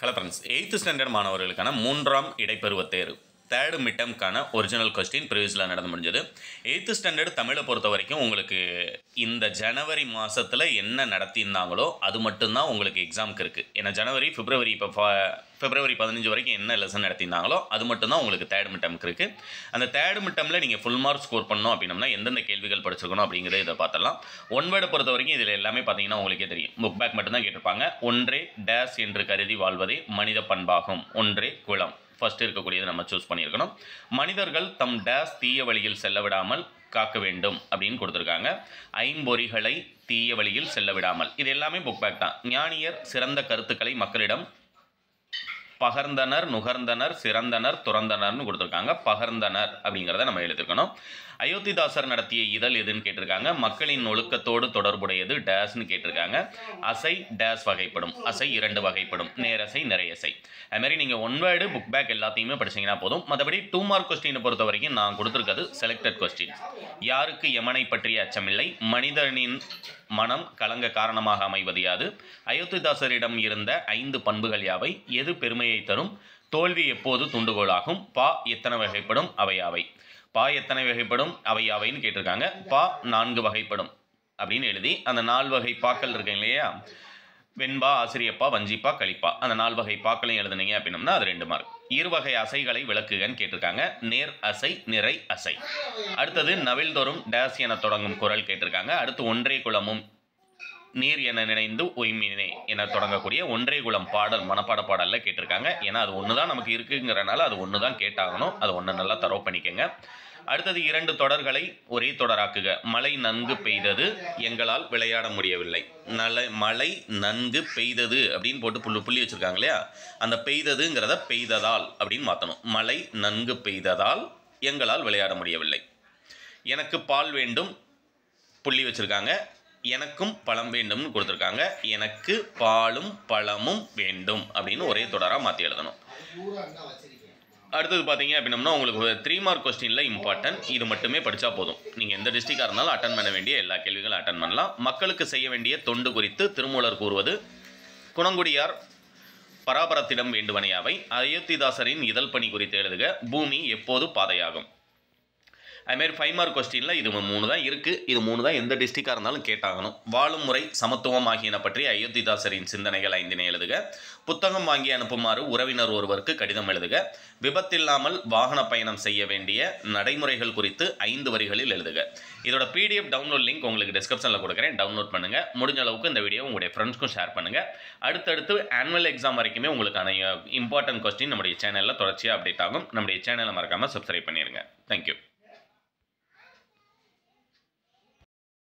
Hello friends, 8th standard மாணவர்களுக்கான 3ஆம் இடைப்பருவத் தேர்வு தேர்டு மிட்டம்க்கான ஒரிஜினல் கொஸ்டின் ப்ரீவியஸில் நடந்து முடிஞ்சது. 8th ஸ்டாண்டர்ட் தமிழை பொறுத்த வரைக்கும் உங்களுக்கு இந்த ஜனவரி மாதத்தில் என்ன நடத்தியிருந்தாங்களோ அது மட்டும்தான் உங்களுக்கு எக்ஸாமுக்கு இருக்குது. ஏன்னா பிப்ரவரி பிப்ரவரி 15 வரைக்கும் என்ன லெசன் நடத்தியிருந்தாங்களோ அது மட்டும்தான் உங்களுக்கு தேர்ட் மிட்டம்க்கு இருக்குது. அந்த தேர்ட் மிட்டமில் நீங்கள் ஃபுல் மார்க் ஸ்கோர் பண்ணணும் அப்படின்னா எந்தெந்த கேள்விகள் படிச்சிருக்கணும் அப்படிங்கிறத இதை பார்த்தலாம். ஒன் வேர்டை பொறுத்த வரைக்கும் இதில் எல்லாமே பார்த்தீங்கன்னா உங்களுக்கே தெரியும். புக் பேக் மட்டும்தான் கேட்டிருப்பாங்க. ஒன்றே டேஸ் என்று கருதி வாழ்வதே மனித பண்பாகும். ஒன்றே குலம் ஃபர்ஸ்ட் இருக்கக்கூடியது நம்ம சூஸ் பண்ணியிருக்கணும். மனிதர்கள் தம் டேஸ் தீய வழியில் செல்ல விடாமல் காக்க வேண்டும் அப்படின்னு கொடுத்துருக்காங்க. ஐம்பொறிகளை தீய வழியில் செல்ல விடாமல், இது எல்லாமே புக் பேக் தான். ஞானியர் சிறந்த கருத்துக்களை மக்களிடம் பகர்ந்தனர், நுகர்ந்தனர், சிறந்தனர், துறந்தனர்னு கொடுத்துருக்காங்க. பகர்ந்தனர் அப்படிங்கிறத நம்ம எழுதிருக்கணும். அயோத்திதாசர் நடத்திய இதழ் எதுன்னு கேட்டிருக்காங்க. மக்களின் ஒழுக்கத்தோடு தொடர்புடையது டேஸ்ன்னு கேட்டிருக்காங்க. அசை டேஸ் வகைப்படும். அசை 2 வகைப்படும். நேரசை, நிறையசை. அதுமாதிரி நீங்கள் ஒன் வேர்டு புக் பேக் எல்லாத்தையுமே படிச்சிங்கன்னா போதும். மற்றபடி 2 மார்க் கொஸ்டினை பொறுத்த வரைக்கும் நான் கொடுத்துருக்கிறது செலக்டட் கொஸ்டின். யாருக்கு யமனை பற்றிய அச்சமில்லை? மனிதனின் மனம் கலங்க காரணமாக அமைவது யாது? அயோத்திதாசரிடம் இருந்த 5 பண்புகள் யாவை? எது பெருமையை தரும்? தோல்வி எப்போது துண்டுகோலாகும்? பா எத்தனை வகைப்படும்? அவையாவை. பா எத்தனை வகைப்படும்? அவையாவைன்னு கேட்டிருக்காங்க. பா 4 வகைப்படும் அப்படின்னு எழுதி அந்த 4 வகை பாக்கள் இருக்குங்க இல்லையா, வெண்பா, ஆசிரியப்பா, வஞ்சிப்பா, கலிப்பா, அந்த 4 வகை பாக்களையும் எழுதுனீங்க அப்படின்னம்னா அது 2 மார்க். 2 வகை அசைகளை விளக்குகன்னு கேட்டிருக்காங்க. நேர் அசை, நிறை அசை. அடுத்தது நவில்தோறும் டேஸ் என தொடங்கும் குரல் கேட்டிருக்காங்க. அடுத்து ஒன்றே குலமும் நீர் என நினைந்து ஒய்மினே என தொடங்கக்கூடிய ஒன்றே குலம் பாடல் மனப்பாட பாடலில் கேட்டிருக்காங்க. ஏன்னா அது ஒன்று தான் நமக்கு இருக்குங்கிறனால அது ஒன்று தான் கேட்டாகணும். அது ஒன்று நல்லா தரவு பண்ணிக்கோங்க. அடுத்தது 2 தொடர்களை ஒரே தொடராக்குக. மழை நன்கு பெய்தது, எங்களால் விளையாட முடியவில்லை. மழை நன்கு பெய்தது அப்படின்னு போட்டு புள்ளி வச்சுருக்காங்க இல்லையா, அந்த பெய்ததுங்கிறத பெய்ததால் அப்படின்னு மாற்றணும். மழை நன்கு பெய்ததால் எங்களால் விளையாட முடியவில்லை. எனக்கு பால் வேண்டும், புள்ளி வச்சுருக்காங்க. எனக்கும் பழம் வேண்டும்னு கொடுத்துருக்காங்க. எனக்கு பாலும் பழமும் வேண்டும் அப்படின்னு ஒரே தொடராக மாற்றி எழுதணும். அடுத்தது பார்த்தீங்க அப்படின்னம்னா உங்களுக்கு 3 மார்க் கொஸ்டினில் இம்பார்ட்டன்ட். இது மட்டுமே படித்தா போதும். நீங்கள் எந்த டிஸ்ட்ரிக்டாக இருந்தாலும் அட்டன் பண்ண வேண்டிய எல்லா கேள்விகளும் அட்டன் பண்ணலாம். மக்களுக்கு செய்ய வேண்டிய தொண்டு குறித்து திருமூலர் கூறுவது குணங்குடியார் பராபரத்திடம் வேண்டுவனையாவை. அயோத்திதாசரின் இதழ் பணி குறித்து எழுதுக. பூமி எப்போது பாதையாகும். அதுமாரி 5 மார்க் கொஸ்டினில் இது 3 தான் இருக்குது. இது 3 தான் எந்த டிஸ்ட்ரிக்டாக இருந்தாலும் கேட்டாகணும். வாழும் முறை, சமத்துவம் ஆகியன பற்றி அயோத்திதாசரின் சிந்தனைகள் 5 எழுதுக. புத்தகம் வாங்கி அனுப்புமாறு உறவினர் ஒருவருக்கு கடிதம் எழுதுக. விபத்தில்லாமல் வாகன பயணம் செய்ய வேண்டிய நடைமுறைகள் குறித்து 5 வரிகளில் எழுதுக. இதோட பிடிஎஃப் டவுன்லோட் லிங்க் உங்களுக்கு டிஸ்கிரிப்ஷனில் கொடுக்குறேன். டவுன்லோட் பண்ணுங்கள். முடிஞ்ச அளவுக்கு இந்த வீடியோ உங்களுடைய ஃப்ரெண்ட்ஸ்க்கும் ஷேர் பண்ணுங்கள். அடுத்தடுத்து ஆனுவல் எக்ஸாம் வரைக்குமே உங்களுக்கான இம்பார்ட்டன்ட் கொஸ்டின் நம்முடைய சேனலில் தொடர்ச்சியாக அப்டேட் ஆகும். நம்முடைய சேனலை மறக்காமல் சப்ஸ்கிரைப் பண்ணிடுங்க. தேங்க்யூ.